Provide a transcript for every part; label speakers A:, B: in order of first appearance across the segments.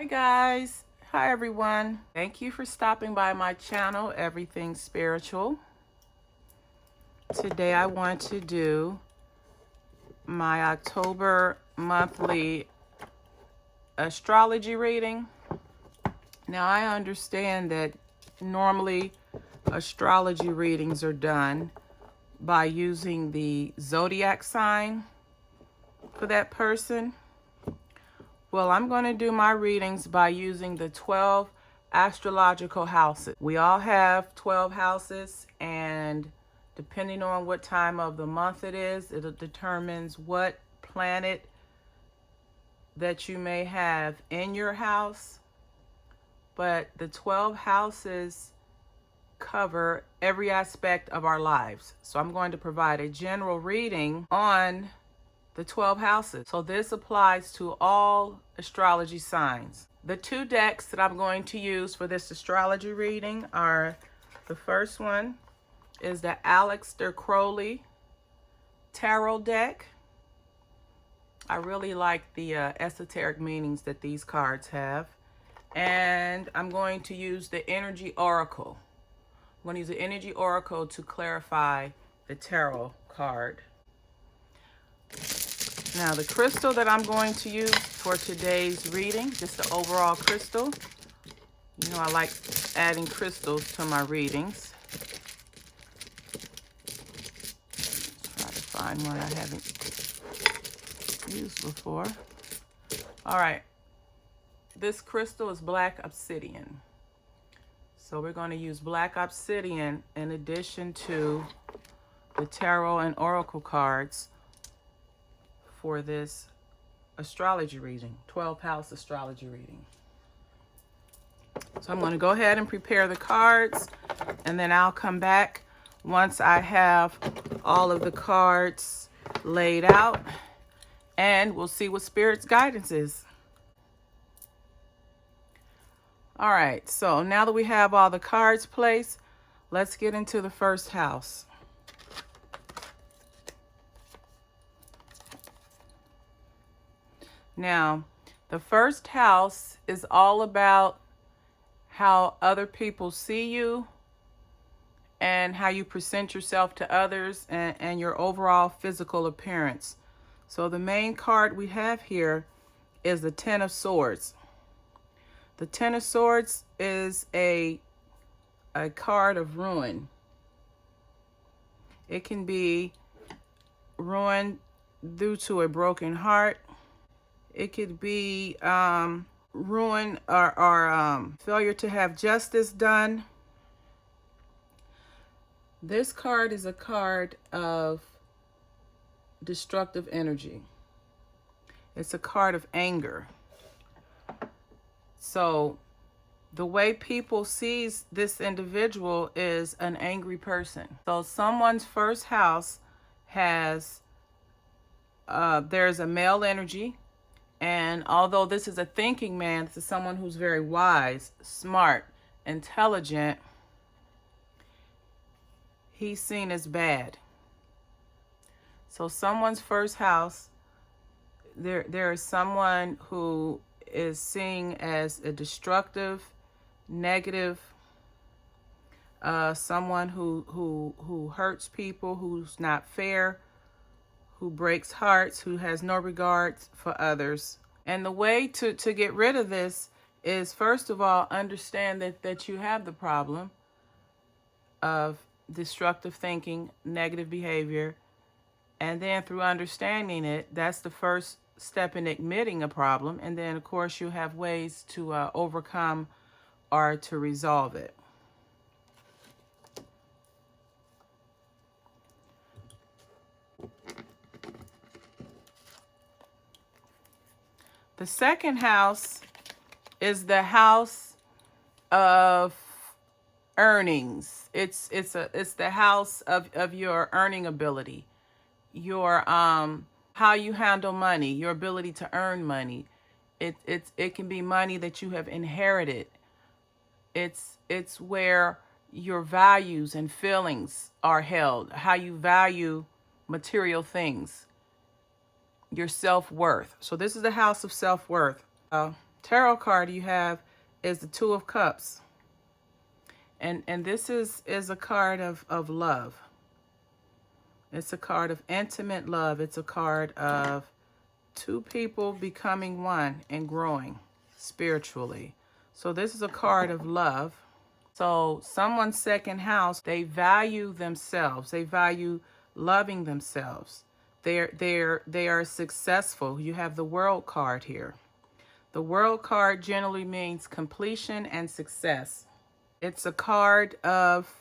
A: guys. Hi everyone. Thank you for stopping by my channel, Everything Spiritual. Today I want to do my October monthly astrology reading. Now I understand that normally astrology readings are done by using the zodiac sign for that person. Well, I'm going to do my readings by using the 12 astrological houses. We all have 12 houses, and depending on what time of the month it is, it determines what planet that you may have in your house. But the 12 houses cover every aspect of our lives. So I'm going to provide a general reading on the 12 houses. So this applies to all astrology signs. The two decks that I'm going to use for this astrology reading are, the first one is the Aleister Crowley Tarot deck. I really like the esoteric meanings that these cards have. And I'm going to use the Energy Oracle. I'm going to use the Energy Oracle to clarify the tarot card. Now, the crystal that I'm going to use for today's reading, just the overall crystal. You know, I like adding crystals to my readings. Try to find one I haven't used before. All right. This crystal is black obsidian. So we're going to use black obsidian in addition to the tarot and oracle cards for this astrology reading, 12th house astrology reading. So I'm going to go ahead and prepare the cards, and then I'll come back once I have all of the cards laid out, and we'll see what Spirit's guidance is. All right, so now that we have all the cards placed, let's get into the first house. Now, the first house is all about how other people see you and how you present yourself to others, and your overall physical appearance. So the main card we have here is the Ten of Swords. The Ten of Swords is a card of ruin. It can be ruin due to a broken heart. It could be ruin or failure to have justice done. This card is a card of destructive energy. It's a card of anger. So the way people sees this individual is an angry person. So someone's first house has, there's a male energy. And although this is a thinking man, this is someone who's very wise, smart, intelligent, he's seen as bad. So someone's first house, there is someone who is seen as a destructive, negative, someone who hurts people, who's not fair, who breaks hearts, who has no regard for others. And the way to get rid of this is, first of all, understand that you have the problem of destructive thinking, negative behavior. And then through understanding it, that's the first step in admitting a problem. And then, of course, you have ways to overcome or to resolve it. The second house is the house of earnings. It's the house of your earning ability, your how you handle money, your ability to earn money. It can be money that you have inherited. It's where your values and feelings are held, how you value material things. Your self-worth. So this is the house of self-worth. tarot card you have is the Two of Cups. And this is a card of love. It's a card of intimate love. It's a card of two people becoming one and growing spiritually. So this is a card of love. So someone's second house, they value themselves. They value loving themselves. They are successful. You have the World card here. The World card generally means completion and success. It's a card of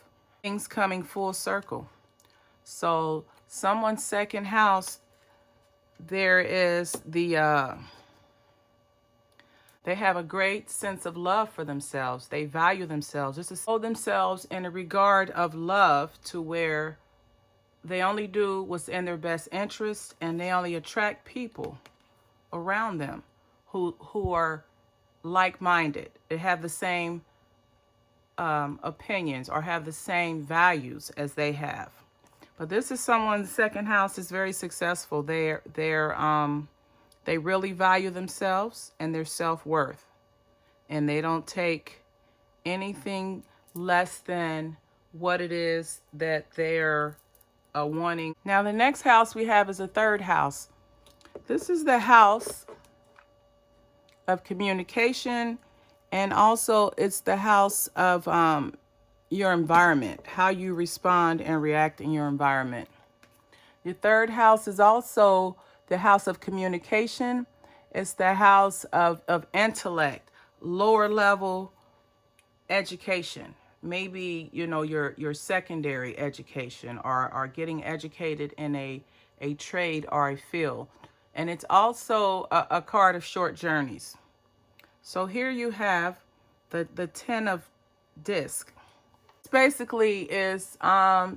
A: things coming full circle. So someone's second house, there is the they have a great sense of love for themselves. They value themselves. This is hold themselves in a regard of love to where they only do what's in their best interest, and they only attract people around them who are like-minded. They have the same opinions or have the same values as they have. But this is someone's second house is very successful. They really value themselves and their self-worth, and they don't take anything less than what it is that they're wanting. Now, the next house we have is the third house. This is the house of communication, and also it's the house of your environment, how you respond and react in your environment. Your third house is also the house of communication. It's the house of intellect, lower level education. Maybe, you know, your secondary education, or getting educated in a trade or a field. And it's also a card of short journeys. So here you have the 10 of disc. This basically is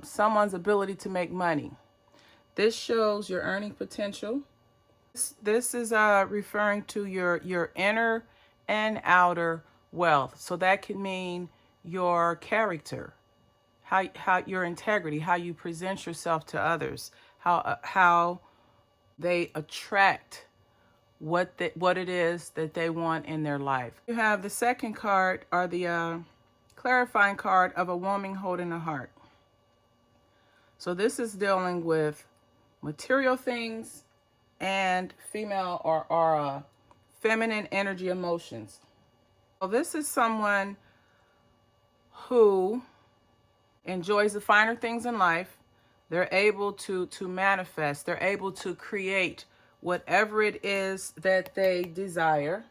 A: someone's ability to make money. This shows your earning potential. This is referring to your inner and outer wealth. So that can mean your character, how your integrity, how you present yourself to others, how they attract what it is that they want in their life. You have the second card, or the clarifying card of a woman holding a heart. So this is dealing with material things and female or feminine energy emotions. So this is someone who enjoys the finer things in life. They're able to manifest. They're able to create whatever it is that they desire.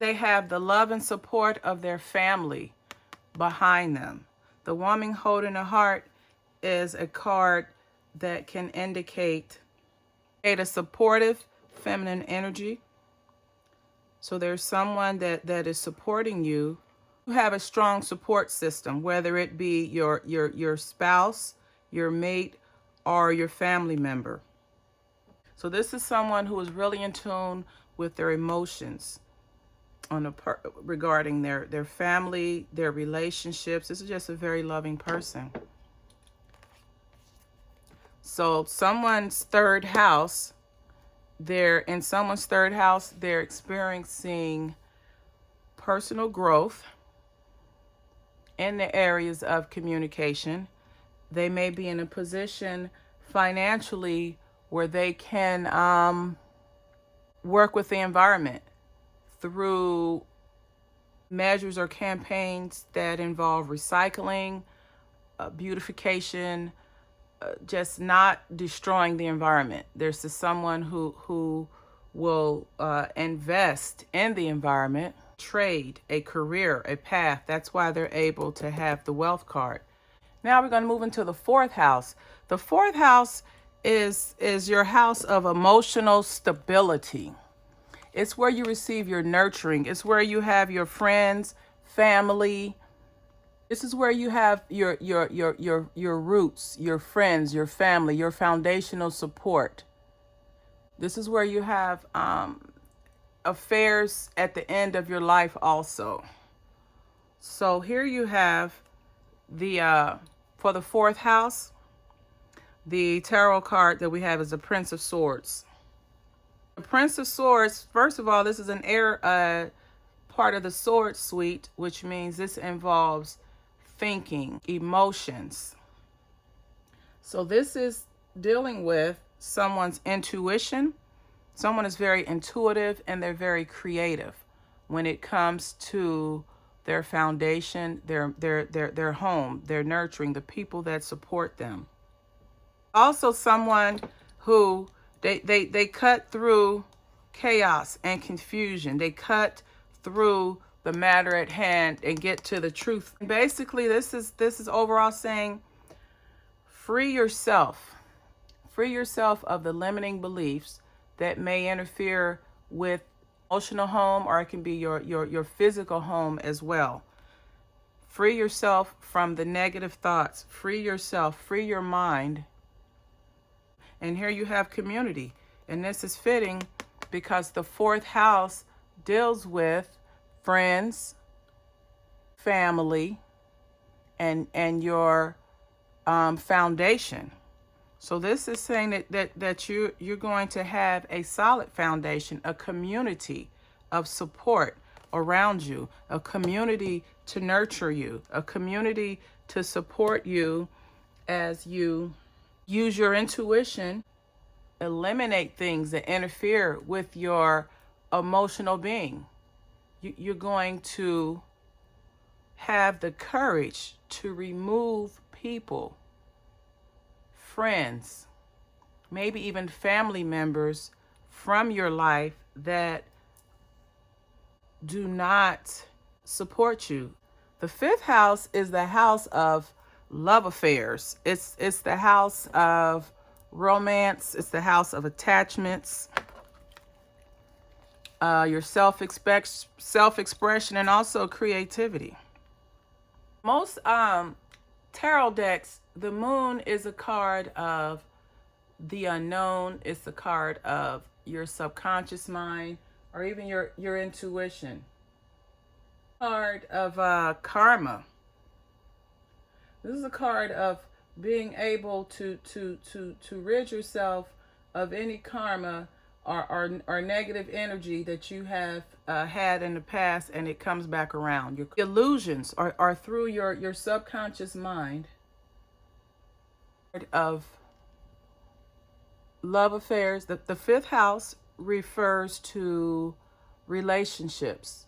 A: They have the love and support of their family behind them. The woman holding a heart is a card that can indicate a supportive feminine energy. So there's someone that is supporting you. You have a strong support system, whether it be your spouse, your mate, or your family member. So this is someone who is really in tune with their emotions regarding their family, their relationships. This is just a very loving person. So someone's third house, they're experiencing personal growth in the areas of communication. They may be in a position financially where they can work with the environment through measures or campaigns that involve recycling, beautification, just not destroying the environment. There's someone who will invest in the environment, trade, a career, a path. That's why they're able to have the wealth card. Now we're going to move into the fourth house. The fourth house is your house of emotional stability. It's where you receive your nurturing. It's where you have your friends, family. This is where you have your roots, your friends, your family, your foundational support. This is where you have affairs at the end of your life also. So here you have the for the fourth house, the tarot card that we have is the Prince of Swords. The Prince of Swords, first of all, this is an air part of the sword suite, which means this involves thinking, emotions. So this is dealing with someone's intuition. Someone is very intuitive and they're very creative when it comes to their foundation, their home, their nurturing, the people that support them. Also someone who they cut through chaos and confusion. They cut through the matter at hand and get to the truth. Basically, this is overall saying free yourself. Free yourself of the limiting beliefs that may interfere with emotional home, or it can be your physical home as well. Free yourself from the negative thoughts. Free yourself, free your mind. And here you have community. And this is fitting because the 4th house deals with friends, family, and your foundation. So this is saying that you're going to have a solid foundation, a community of support around you, a community to nurture you, a community to support you as you use your intuition, eliminate things that interfere with your emotional being. You're going to have the courage to remove people, friends, maybe even family members from your life that do not support you. The 5th house is the house of love affairs. It's the house of romance. It's the house of attachments, your self-expression, and also creativity. Most tarot decks, the moon is a card of the unknown. It's a card of your subconscious mind, or even your intuition. Card of karma. This is a card of being able to rid yourself of any karma or negative energy that you have had in the past, and it comes back around. Your illusions are through your subconscious mind. Of love affairs. The 5th house refers to relationships.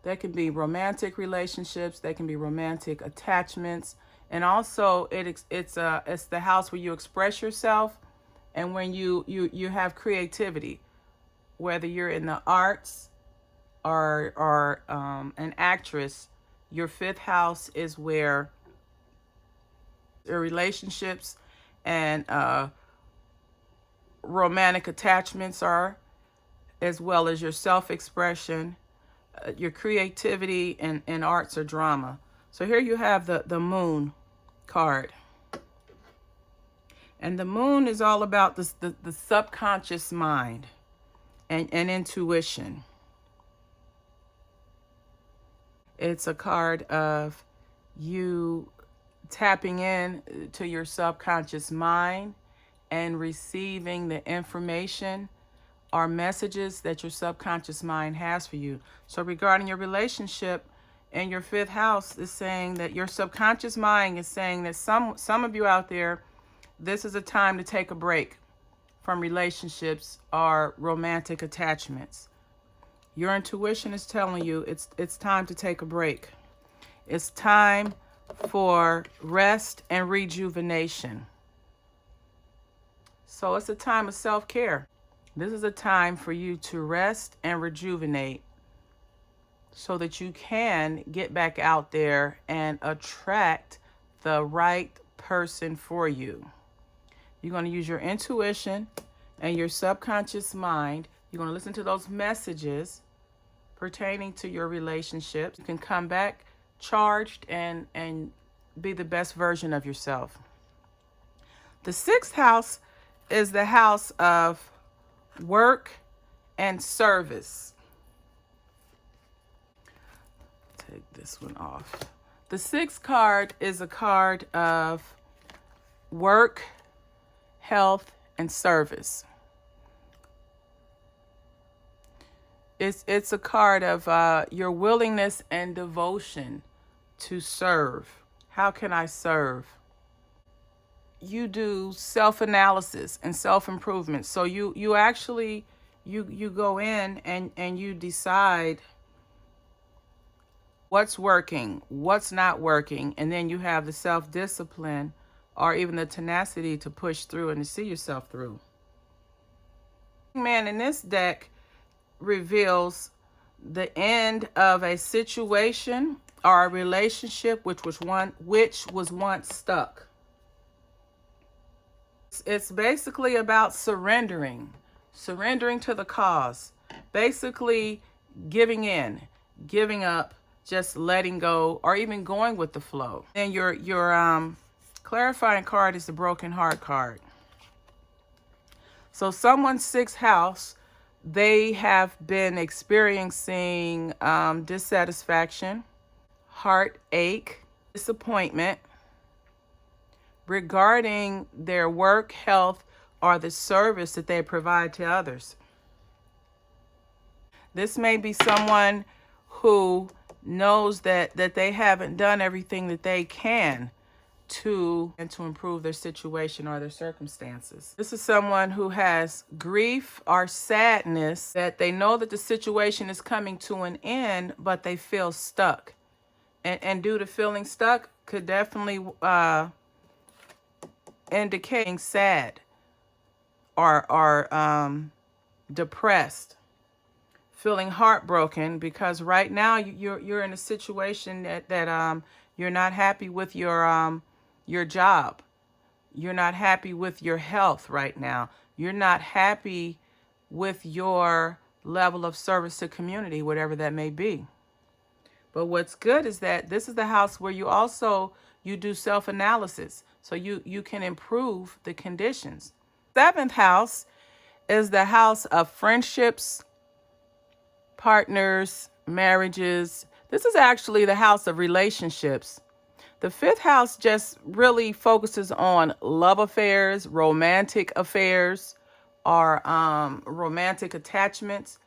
A: There can be romantic relationships. There can be romantic attachments. And also it's the house where you express yourself and when you have creativity, whether you're in the arts or an actress. Your 5th house is where your relationships and romantic attachments are, as well as your self-expression, your creativity, and arts or drama. So here you have the moon card. And the moon is all about the subconscious mind and intuition. It's a card of you tapping in to your subconscious mind and receiving the information or messages that your subconscious mind has for you. So regarding your relationship, and your 5th house is saying that your subconscious mind is saying that some of you out there, this is a time to take a break from relationships or romantic attachments. Your intuition is telling you it's time to take a break. It's time for rest and rejuvenation. So it's a time of self-care. This is a time for you to rest and rejuvenate so that you can get back out there and attract the right person for you. You're going to use your intuition and your subconscious mind. You're going to listen to those messages pertaining to your relationships. You can come back charged and be the best version of yourself. The 6th house is the house of work and service. Take this one off. The 6th card is a card of work, health, and service. It's a card of your willingness and devotion to serve. How can I serve? You do self-analysis and self-improvement. So you actually you go in and you decide what's working, what's not working, and then you have the self-discipline or even the tenacity to push through and to see yourself through. Man, in this deck reveals the end of a situation or a relationship which was once stuck. It's basically about surrendering to the cause, basically giving in, giving up, just letting go, or even going with the flow. And your clarifying card is the broken heart card. So someone's sixth house, they have been experiencing dissatisfaction, heartache, disappointment regarding their work, health, or the service that they provide to others. This may be someone who knows that they haven't done everything that they can to improve their situation or their circumstances. This is someone who has grief or sadness that they know that the situation is coming to an end, but they feel stuck. And due to feeling stuck could definitely indicate sad or depressed, feeling heartbroken because right now you're in a situation that you're not happy with your job. You're not happy with your health right now. You're not happy with your level of service to community, whatever that may be. But what's good is that this is the house where you do self-analysis, so you can improve the conditions. Seventh house is the house of friendships, partners, marriages. This is actually the house of relationships. The fifth house just really focuses on love affairs, romantic affairs, or romantic attachments.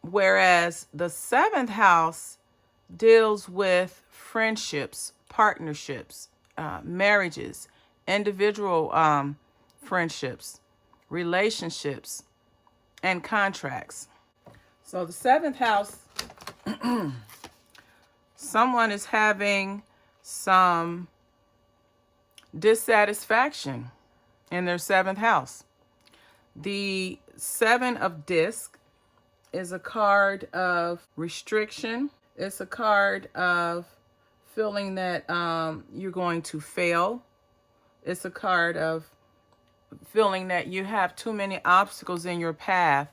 A: Whereas the seventh house deals with friendships, partnerships, marriages, individual friendships, relationships, and contracts. So the seventh house, someone is having some dissatisfaction in their seventh house. The seven of disc is a card of restriction. It's a card of feeling that you're going to fail. It's a card of feeling that you have too many obstacles in your path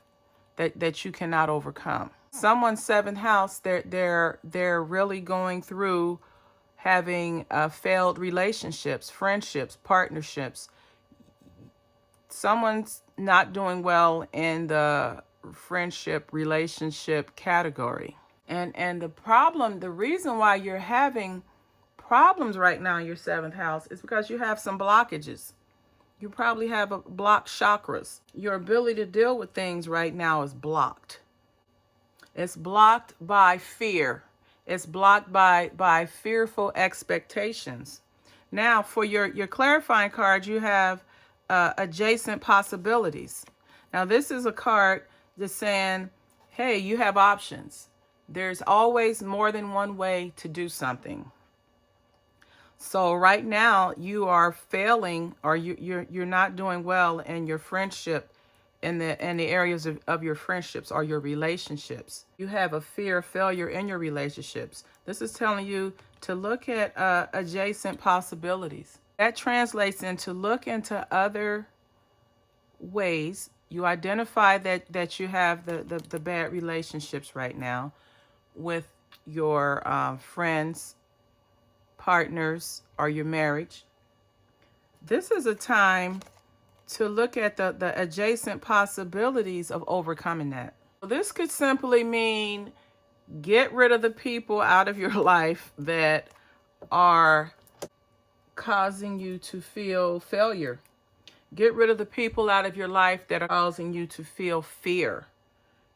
A: that you cannot overcome. Someone's seventh house, they're really going through having failed relationships, friendships, partnerships. Someone's not doing well in the friendship, relationship category. And the reason why you're having problems right now in your seventh house is because you have some blockages. You probably have a blocked chakras. Your ability to deal with things right now is blocked. It's blocked by fear. It's blocked by fearful expectations. Now, for your clarifying card, you have adjacent possibilities. Now, this is a card that's saying, hey, you have options. There's always more than one way to do something. So right now you are failing, or you're not doing well in your friendship, in the areas of your friendships or your relationships. You have a fear of failure in your relationships. This is telling you to look at adjacent possibilities. That translates into look into other ways. You identify that you have the bad relationships right now with your friends, partners, or your marriage. This is a time to look at the adjacent possibilities of overcoming that. This could simply mean get rid of the people out of your life that are causing you to feel failure. Get rid of the people out of your life that are causing you to feel fear.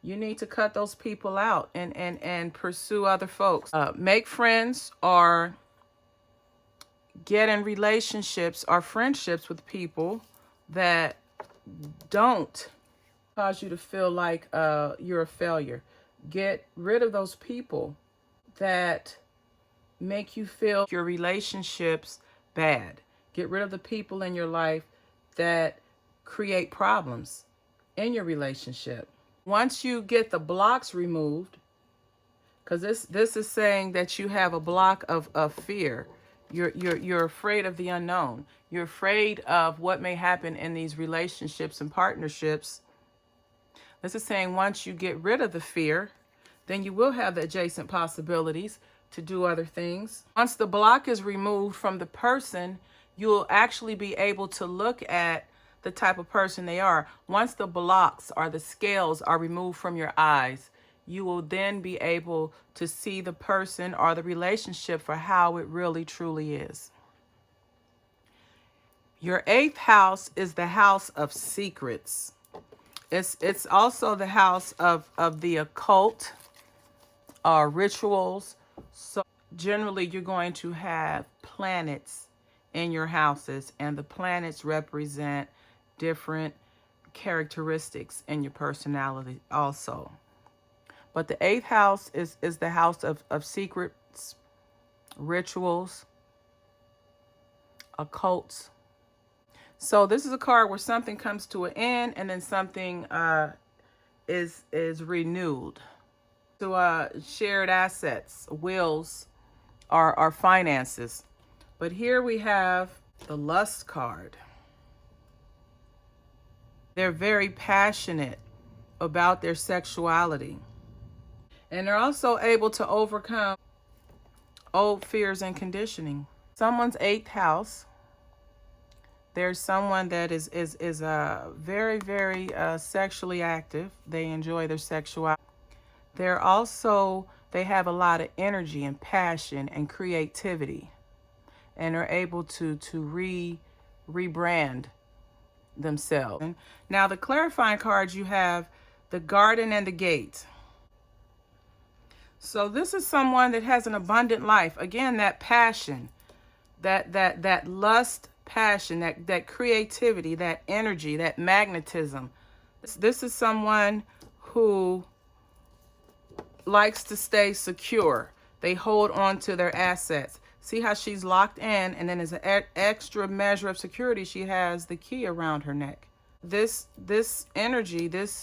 A: You need to cut those people out and pursue other folks. Make friends or get in relationships or friendships with people that don't cause you to feel like you're a failure. Get rid of those people that make you feel your relationships bad. Get rid of the people in your life that create problems in your relationship. Once you get the blocks removed, because this is saying that you have a block of fear. You're afraid of the unknown. You're afraid of what may happen in these relationships and partnerships. This is saying once you get rid of the fear, then you will have the adjacent possibilities to do other things. Once the block is removed from the person, you'll actually be able to look at the type of person they are. Once the blocks or the scales are removed from your eyes, you will then be able to see the person or the relationship for how it really truly is. Your 8th house is the house of secrets. It's also the house of the occult or rituals. So generally you're going to have planets in your houses, and the planets represent different characteristics in your personality also. But the 8th house is the house of secrets, rituals, occults. So this is a card where something comes to an end and then something is renewed. To shared assets, wills, or finances. But here we have the Lust card. They're very passionate about their sexuality. And they're also able to overcome old fears and conditioning. Someone's 8th house. There's someone that is very, very sexually active. They enjoy their sexuality. They have a lot of energy and passion and creativity, and are able to rebrand themselves. Now, the clarifying cards, you have the Garden and the Gate. So this is someone that has an abundant life. Again, that passion, that lust passion, that creativity, that energy, that magnetism. This is someone who likes to stay secure. They hold on to their assets. See how she's locked in, and then as an extra measure of security, she has the key around her neck. This energy, the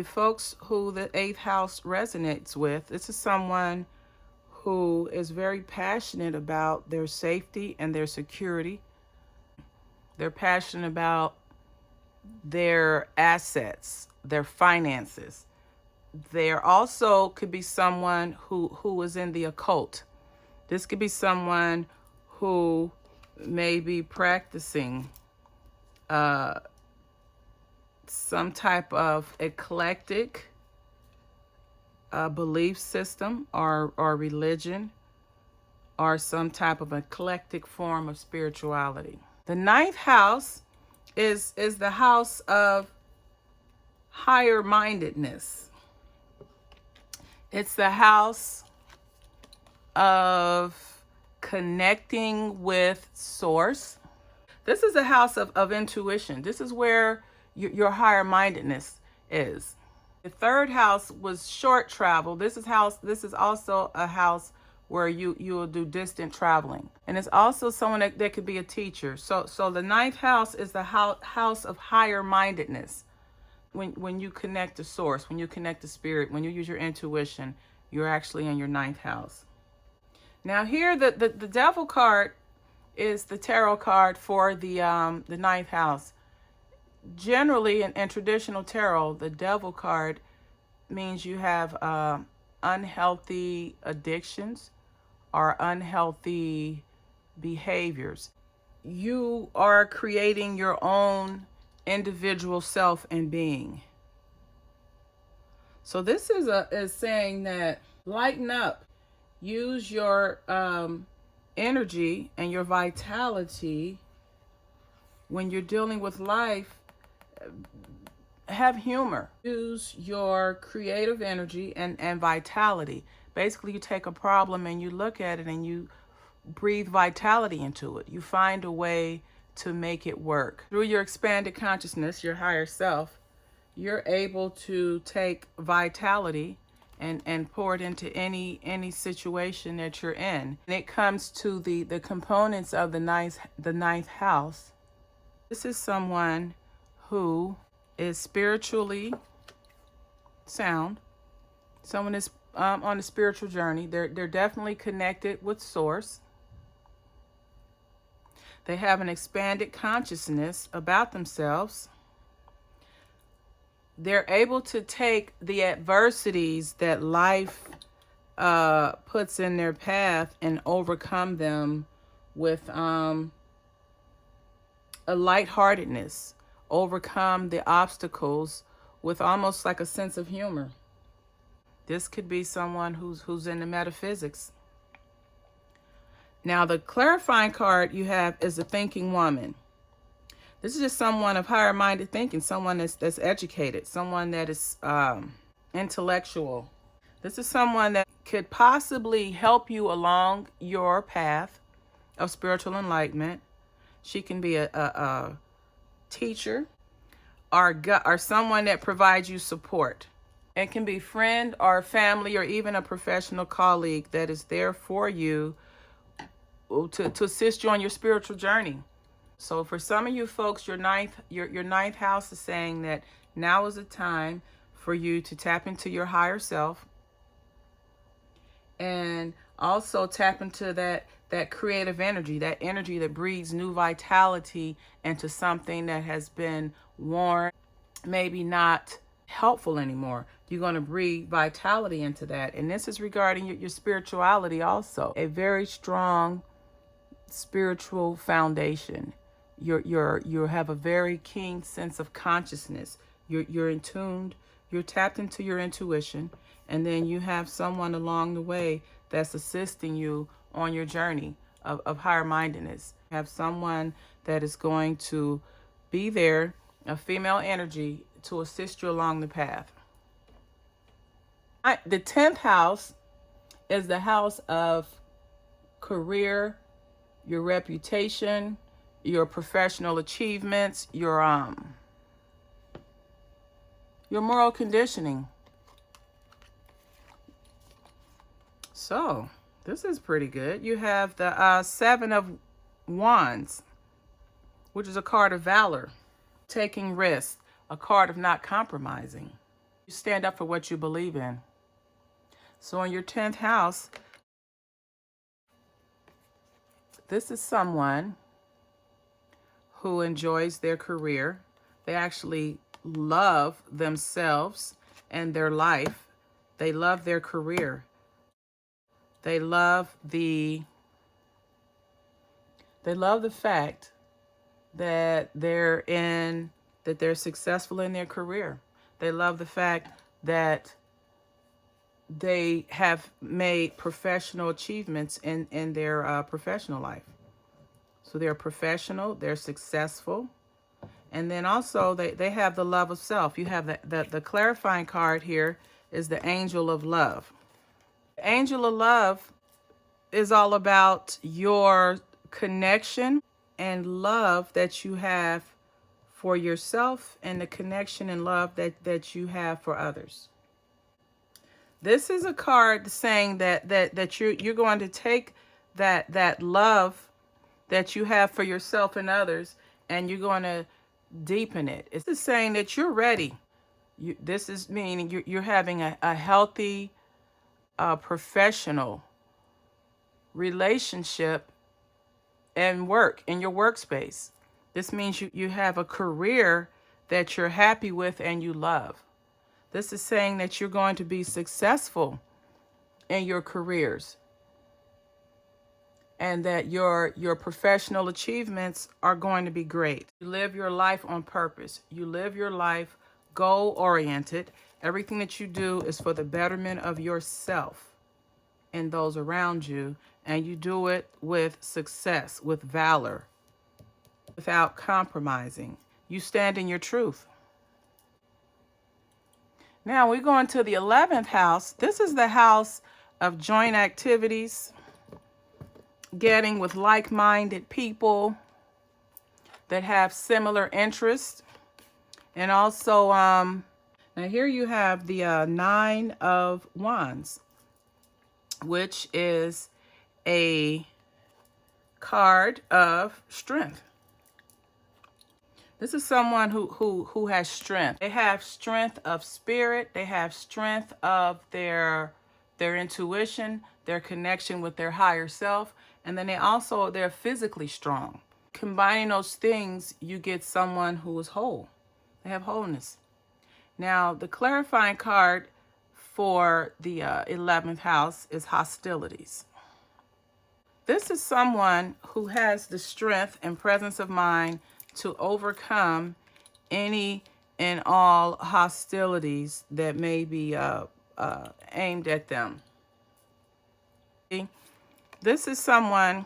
A: folks who the 8th house resonates with, this is someone who is very passionate about their safety and their security. They're passionate about their assets, their finances. There also could be someone who is in the occult. This could be someone who may be practicing some type of eclectic belief system or religion, or some type of eclectic form of spirituality. The 9th house is the house of higher mindedness. It's the house of connecting with source. This is a house of intuition. This is where your higher mindedness is. The 3rd house was short travel. This is also a house where you will do distant traveling. And it's also someone that could be a teacher. So the 9th house is the house of higher mindedness. When you connect to source, when you connect to spirit, when you use your intuition, you're actually in your 9th house. Now here, the Devil card is the tarot card for the 9th house. Generally, in traditional tarot, the Devil card means you have unhealthy addictions or unhealthy behaviors. You are creating your own individual self and being. So this is saying that lighten up, use your energy and your vitality when you're dealing with life, have humor. Use your creative energy and vitality. Basically, you take a problem and you look at it and you breathe vitality into it. You find a way to make it work. Through your expanded consciousness, your higher self, you're able to take vitality and pour it into any situation that you're in. When it comes to the components of the ninth house, this is someone who is spiritually sound. Someone is on a spiritual journey. They're definitely connected with source. They have an expanded consciousness about themselves. They're able to take the adversities that life puts in their path and overcome them with a lightheartedness, overcome the obstacles with almost like a sense of humor. This could be someone who's into metaphysics. Now, the clarifying card you have is the thinking woman. This is just someone of higher minded thinking, someone that's educated, someone that is intellectual. This is someone that could possibly help you along your path of spiritual enlightenment. She can be a teacher or someone that provides you support. It can be friend or family or even a professional colleague that is there for you to assist you on your spiritual journey. So for some of you folks, your ninth house is saying that now is the time for you to tap into your higher self and also tap into that creative energy, that energy that breathes new vitality into something that has been worn, maybe not helpful anymore. You're going to breathe vitality into that. And this is regarding your spirituality also. A very strong spiritual foundation. You have a very keen sense of consciousness. You're in tuned, you're tapped into your intuition, and then you have someone along the way that's assisting you on your journey of higher mindedness. You have someone that is going to be there, a female energy, to assist you along the path. The 10th house is the house of career, your reputation, your professional achievements, your moral conditioning. So this is pretty good. You have the 7 of Wands, which is a card of valor, taking risks, a card of not compromising. You stand up for what you believe in. So in your 10th house, this is someone who enjoys their career. They actually love themselves and their life. They love their career. They love the fact that they're successful in their career. They love the fact that they have made professional achievements in their professional life. So they're professional, they're successful, and then also they have the love of self. You have the clarifying card here is the angel of love. The angel of love is all about your connection and love that you have for yourself and the connection and love that you have for others. This is a card saying that you're going to take that love that you have for yourself and others, and you're going to deepen it. It's saying that you're ready. This is meaning you're having a healthy, professional relationship and work in your workspace. This means you have a career that you're happy with and you love. This is saying that you're going to be successful in your careers and that your professional achievements are going to be great. You live your life on purpose. You live your life goal-oriented. Everything that you do is for the betterment of yourself and those around you, and you do it with success, with valor. without compromising. You stand in your truth. Now we go into the 11th house. This is the house of joint activities, getting with like-minded people that have similar interests. And also, now here you have the Nine of Wands, which is a card of strength. This is someone who has strength. They have strength of spirit. They have strength of their intuition, their connection with their higher self. And then they're physically strong. Combining those things, you get someone who is whole. They have wholeness. Now, the clarifying card for the 11th house is hostilities. This is someone who has the strength and presence of mind to overcome any and all hostilities that may be aimed at them. This is someone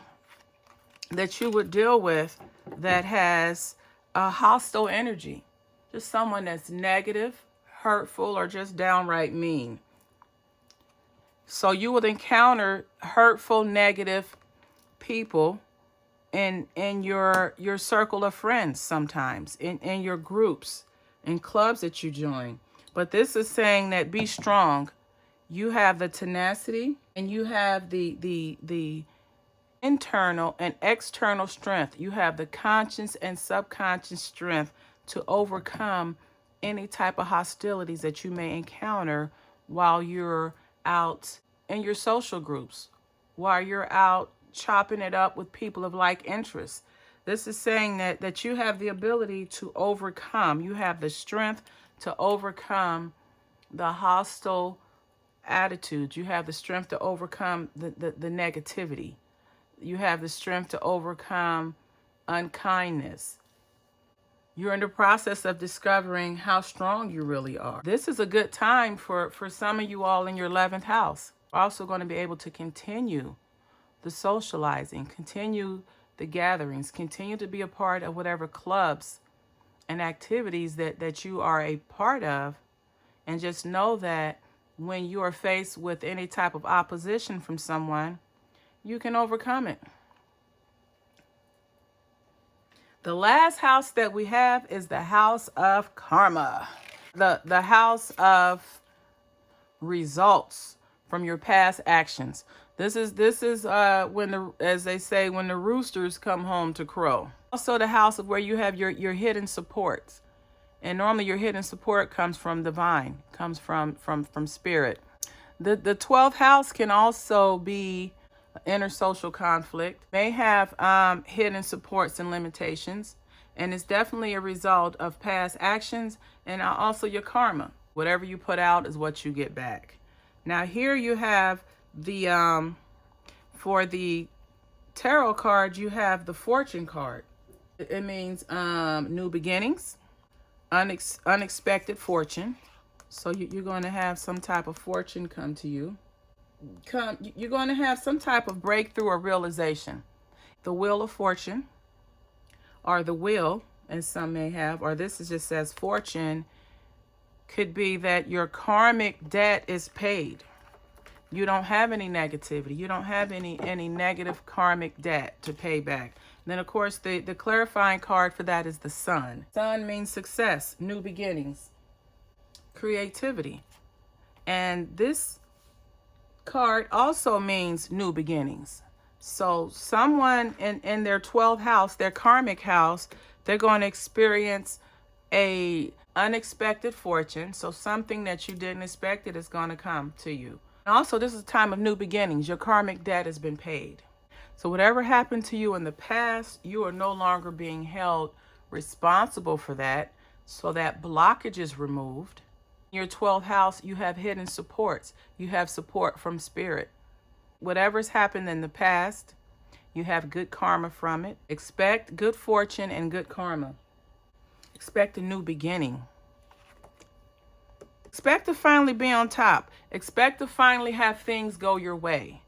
A: that you would deal with that has a hostile energy. Just someone that's negative, hurtful, or just downright mean. So you would encounter hurtful, negative people in your circle of friends sometimes, in your groups, in clubs that you join. But this is saying that be strong. You have the tenacity and you have the internal and external strength. You have the conscious and subconscious strength to overcome any type of hostilities that you may encounter while you're out in your social groups, while you're out chopping it up with people of like interests. This is saying that you have the ability to overcome. You have the strength to overcome the hostile attitudes. You have the strength to overcome the negativity. You have the strength to overcome unkindness. You're in the process of discovering how strong you really are. This is a good time for some of you all in your 11th house. You're also going to be able to continue the socializing, continue the gatherings, continue to be a part of whatever clubs and activities that you are a part of. And just know that when you are faced with any type of opposition from someone, you can overcome it. The last house that we have is the house of karma, the house of results from your past actions. This is when as they say, when the roosters come home to crow. Also the house of where you have your hidden supports. And normally your hidden support comes from divine, comes from spirit. The 12th house can also be intersocial conflict, may have hidden supports and limitations, and it's definitely a result of past actions and also your karma. Whatever you put out is what you get back. Now here you have the for the tarot card, you have the fortune card. It means new beginnings, unexpected fortune. So you're going to have some type of fortune come to you. You're going to have some type of breakthrough or realization. The wheel of fortune, or the wheel, as some may have, or this is just says fortune, could be that your karmic debt is paid. You don't have any negativity. You don't have any negative karmic debt to pay back. And then, of course, the clarifying card for that is the sun. Sun means success, new beginnings, creativity. And this card also means new beginnings. So someone in their 12th house, their karmic house, they're going to experience a unexpected fortune. So something that you didn't expect is going to come to you. And also, this is a time of new beginnings. Your karmic debt has been paid. So whatever happened to you in the past, you are no longer being held responsible for that. So that blockage is removed. In your 12th house, you have hidden supports. You have support from spirit. Whatever's happened in the past, you have good karma from it. Expect good fortune and good karma. Expect a new beginning. Expect to finally be on top. Expect to finally have things go your way.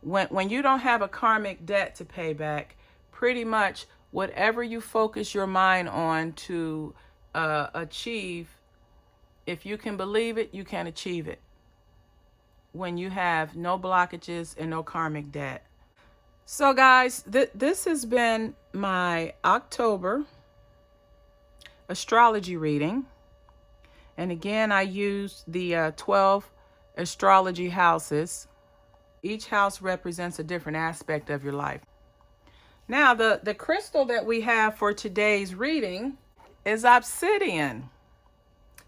A: When you don't have a karmic debt to pay back, pretty much whatever you focus your mind on to achieve, if you can believe it, you can achieve it when you have no blockages and no karmic debt. So guys, this has been my October astrology reading. And again, I used the 12 astrology houses. Each house represents a different aspect of your life. Now, the crystal that we have for today's reading is obsidian.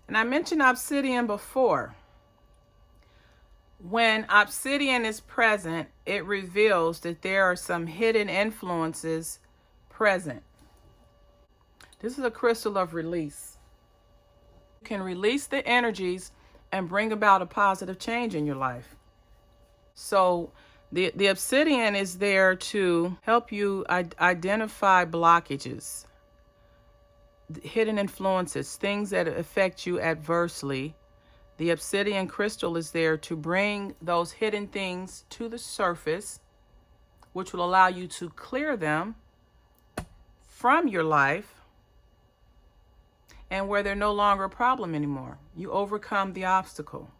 A: And I mentioned obsidian before. When obsidian is present, it reveals that there are some hidden influences present. This is a crystal of release. You can release the energies and bring about a positive change in your life. So the obsidian is there to help you identify blockages, hidden influences, things that affect you adversely. The obsidian crystal is there to bring those hidden things to the surface, which will allow you to clear them from your life, and where they're no longer a problem anymore. You overcome the obstacle.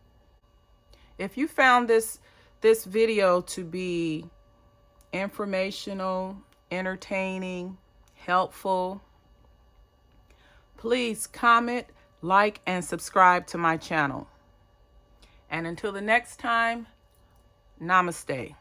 A: If you found this video to be informational, entertaining, helpful, please comment, like, and subscribe to my channel. And until the next time, namaste.